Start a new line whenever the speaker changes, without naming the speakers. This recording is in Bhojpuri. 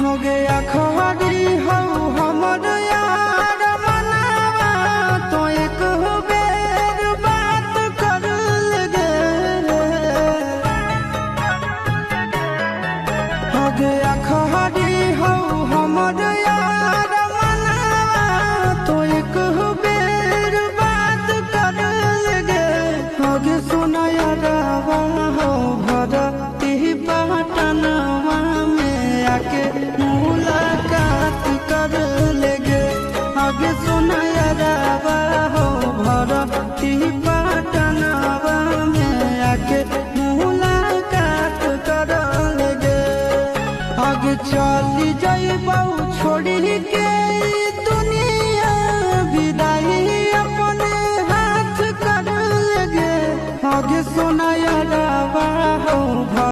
हो गया खड़ी हो हमर यार मनावा तो एक बेर बात कर लगे हो गया खड़ी हो हमर यार मनावा तो एक बेर बात कर लगे हो गे सुना यारवा हो भरती पटनवा में आके मुलाकात कर लेगे आगे सुना यारवा हो भरती पटनवा में आके मुलाकात कर लेगे आगे चली जाइबौ छोड़ी के